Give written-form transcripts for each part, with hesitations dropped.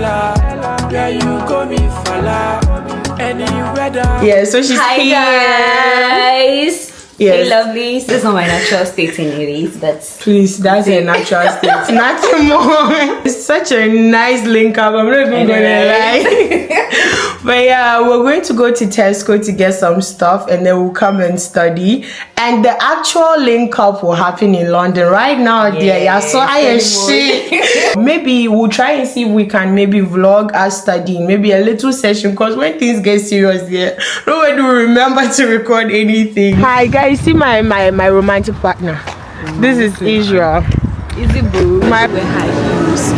Ella, where you go me falla, any weather. Yeah, so she's Hi here. guys. Yes. Hey lovelies. This is not my natural state anyways, but Please, that's your natural state. Nothing more. It's such a nice link up. I'm not even going to lie. But yeah, we're going to go to Tesco to get some stuff and then we'll come and study. And the actual link up will happen in London right now. Yeah, so I am shit. Maybe we'll try and see if we can maybe vlog us studying. Maybe a little session, because when things get serious here, nobody will remember to record anything. Hi guys, see my romantic partner. This is Israel. easy boo. My wear high heels.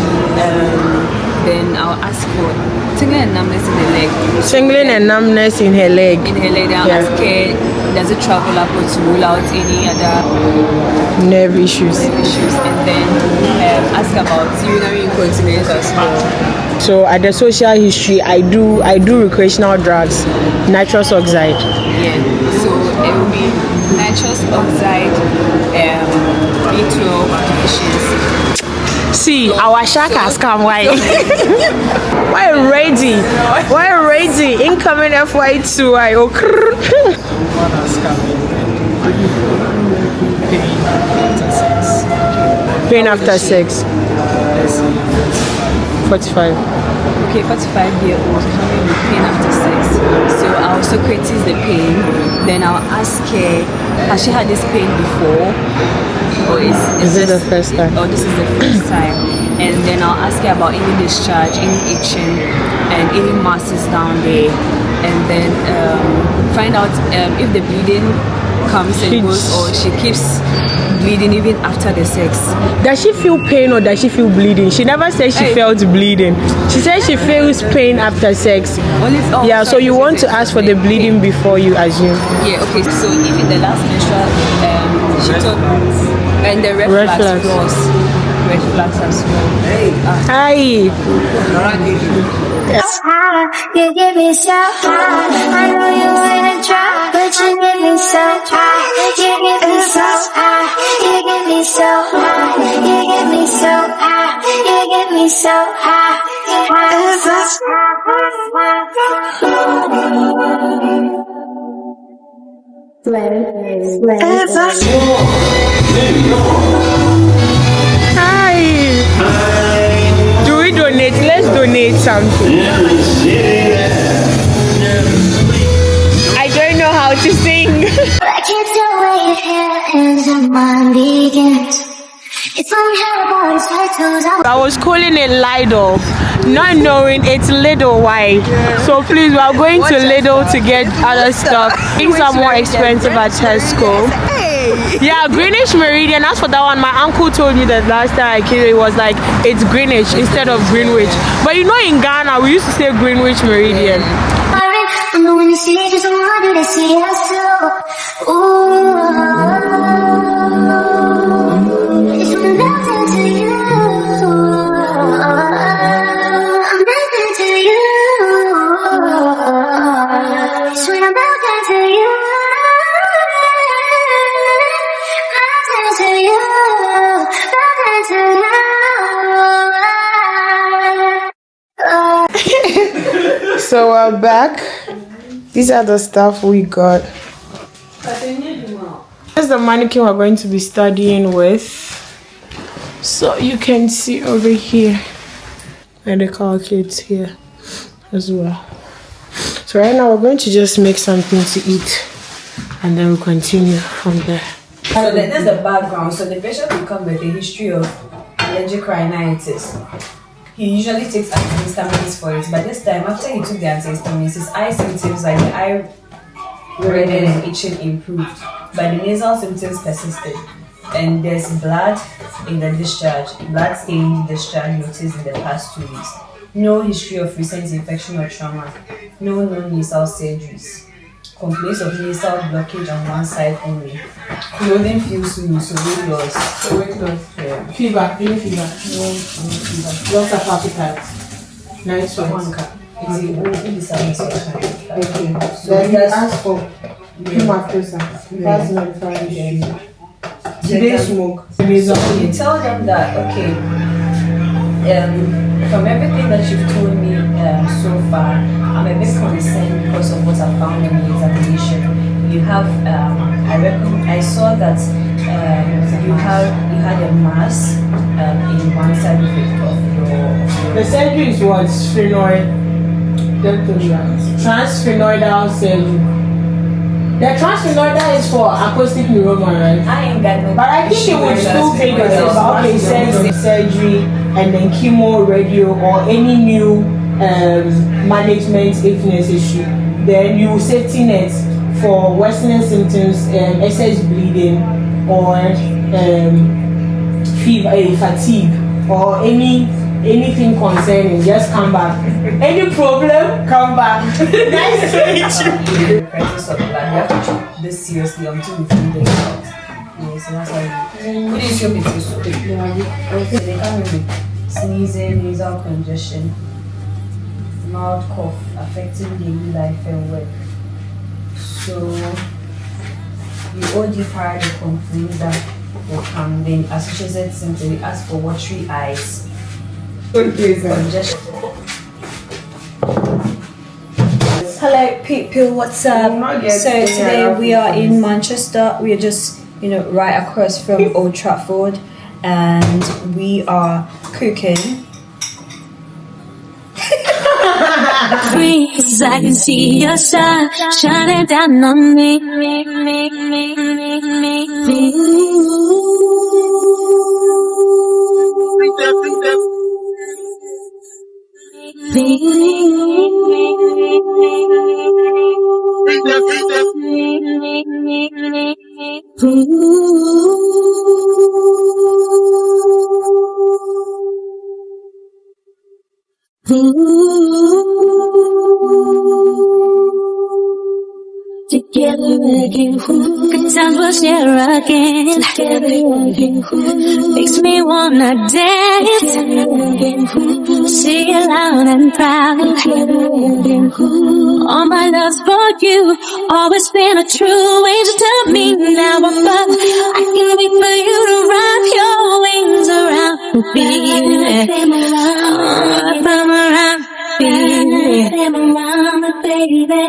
Then I'll ask for tingling and numbness in the leg. Tingling and numbness in her leg. In her leg, I'll ask her, does it travel up or to rule out any other nerve issues? And then ask about urinary incontinence as well. So at the social history, I do recreational drugs, nitrous oxide. Yeah. So it will be nitrous oxide, B12 deficiency. See, our shark has come. Why? Why ready? Why ready? Incoming FY2. Why? Pain after sex. 45. Okay, 45-year-old coming with pain after sex. So I'll Socrates the pain. Then I'll ask her, has she had this pain before? Or is it the first time? Or this is the first time. And then I'll ask her about any discharge, any itching, and any masses down there. And then find out if the bleeding comes and goes, or she keeps bleeding even after the sex. Does she feel pain or does she feel bleeding? She never said she felt bleeding. She said she feels pain after sex. Yeah, so you want to ask for the bleeding before you assume. Yeah, okay. So if in the last menstrual, she told, and the red flags was red flags as well. Hi. You get me so high. I know you wanna try, but you get me so high. You get me so high. You get me so high. You get me so high. You get me so high. Hi. Do we donate? Let's donate something. I don't know how to sing. I can't tell where your hands and mine begins. It's funny how the body's tattoos. I was calling it Lidl, not knowing it's Lidl wide. So please, we are going to Lidl to get other stuff. Things are more expensive at Tesco. Yeah, Greenwich Meridian. As for that one, my uncle told me that last time I came, it was like it's Greenwich instead of Greenwich. But you know, in Ghana, we used to say Greenwich Meridian. I'm the one you see, just wanted to see us too. Ooh, just wanna melt into you. I'm melting to you. Just wanna melt into you. Melt into you. Melt into you. So we're back. These are the stuff we got. Here's the mannequin we're going to be studying with. So you can see over here. And the calculates here as well. So right now we're going to just make something to eat. And then we'll continue from there. So that's the background. So the patient will come with a history of allergic rhinitis. He usually takes antihistamines for it, but this time after he took the antihistamines, his eye symptoms like the eye reddening and itching improved, but the nasal symptoms persisted. And there's blood in the discharge, blood stained discharge noticed in the past 2 weeks. No history of recent infection or trauma. No known nasal surgeries. Complaints of nasal blockage on one side only. Clothing feels loose, so weight loss. So weight loss. Yeah. Fever, any fever. No fever. Lots of appetite. Nice one. Okay. Then you ask for hemoptysis. That's not fine. Do they smoke? So you tell them that, okay, from everything that you've told me so far, I'm a bit concerned because of what I found in the examination. You have, I saw that you had a mass in one side of your. The surgery is what? Sphenoid. Transsphenoidal surgery. The transsphenoidal is for acoustic neuroma, right? I ain't got no. But I think it would still take us okay, surgery and then chemo, radio, or any new management if necessary. Then you safety net for worsening symptoms, excess bleeding, or fever, fatigue, or anything concerning. Just come back. Any problem, come back. Nice to meet you. You have to treat this seriously until we figure it out. Yes, so that's how you. What is your business? So they come in with sneezing, nasal congestion, mild cough affecting daily life and work. So you OD prior to complaints that will come. Then associated symptoms, we ask for watery eyes, congestion. Hello people, what's up? So today we are in Manchester. We are just right across from Old Trafford, and we are cooking. Free, 'cause I can see your sun shining down on me. Together again, good times we'll share again. Together again, makes me wanna dance. See you loud and proud. All my love's for you, always been a true angel to me. Now I'm up, I can wait for you to wrap your wings around me, baby.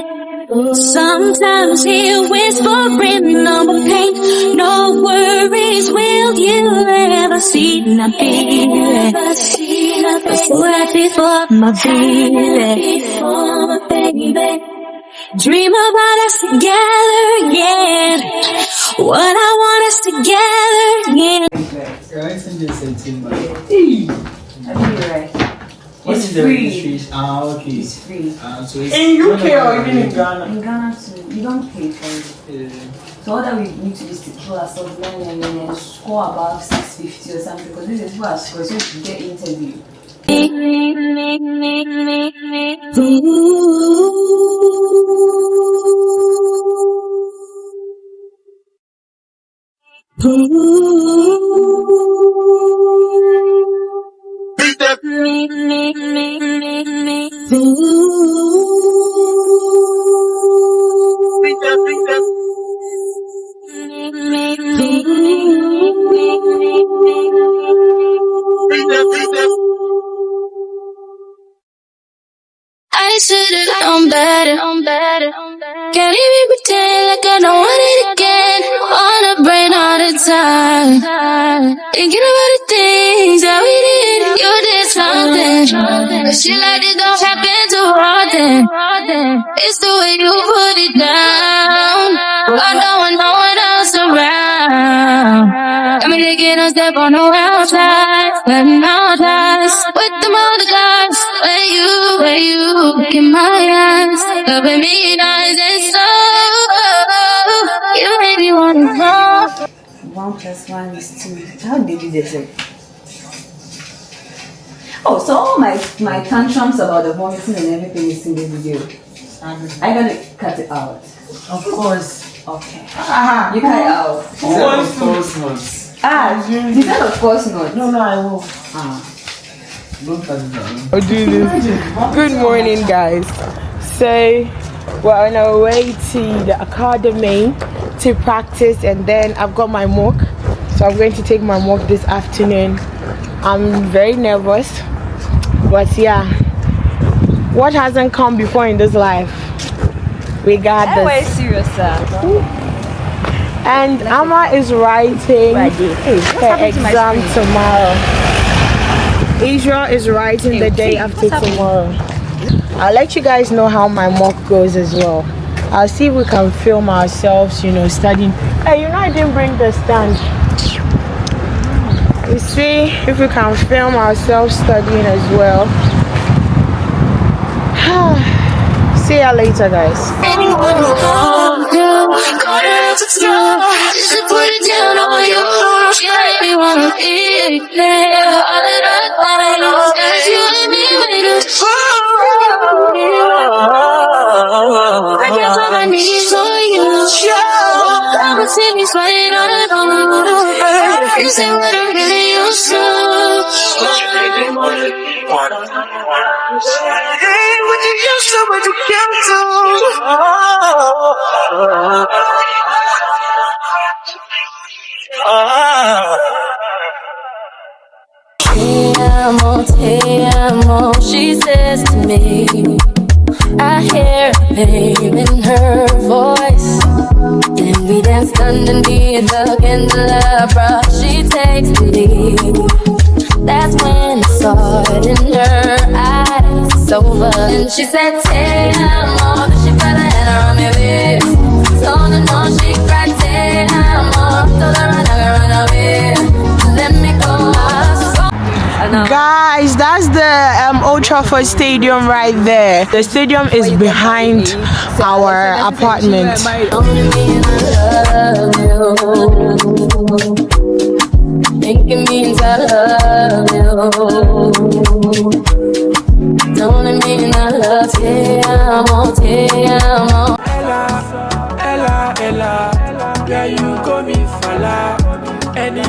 Sometimes he'll whispering on my pain. No worries, will you ever see my baby? So happy for my baby. Dream about us together, yeah. What I want us together, yeah. Right. What's It's the free. registration? Okay. It's free. So it's In UK or even in Ghana? In Ghana too, you don't pay for it. So all that we need to do is to kill ourselves and score above 650 or something, because this is what our score, so we can get interview. I should've known better. Can't even pretend like I don't want it again. On the brain all the time, thinking about the things that we did. You did something, but shit like this don't happen too often. It's the way you put it down. I don't want no one else around. Got me taking a step on the outside, letting out eyes with them other guys. Where you look in my eyes, loving me nice and slow. You made me wanna run. 1 + 1 is 2. How did you do it? Oh, so all my tantrums about the vomiting and everything is in the video. I gotta cut it out. Of course. Okay. Aha. You cut it out. Who wants to? You said of course not. No, I will. Look at them. I'll do this. Good morning, guys. So we're on our way to the academy to practice, and then I've got my mock. So I'm going to take my mock this afternoon. I'm very nervous, But yeah, what hasn't come before in this life? We got this. Serious, sir. And Amma is writing her exam tomorrow. Israel is writing the day after tomorrow. I'll let you guys know how my mock goes as well. I'll see if we can film ourselves, you know, studying. Hey, you know I didn't bring the stand. We see if we can film ourselves studying as well. See ya later, guys. I guess all I need is on you. I'ma see me sweating on it on the motor. You say what I'm really used to. Hey, what you used to, what you can't do. Te amo, she says to me. I hear pain in her voice. And we danced underneath the candelabra. She takes the lead. That's when I saw it in her eyes. It's over. And she said, te amo. Then she put her hand around my waist. Told her no, she cried, te amo. Told her run away. Let me go. Guys, that's the Old Trafford Stadium right there. The stadium is behind our apartment. Think it means I love you. Don't mean I love you. Te amo. Ella, Ella, Ella, where you go me falla. Any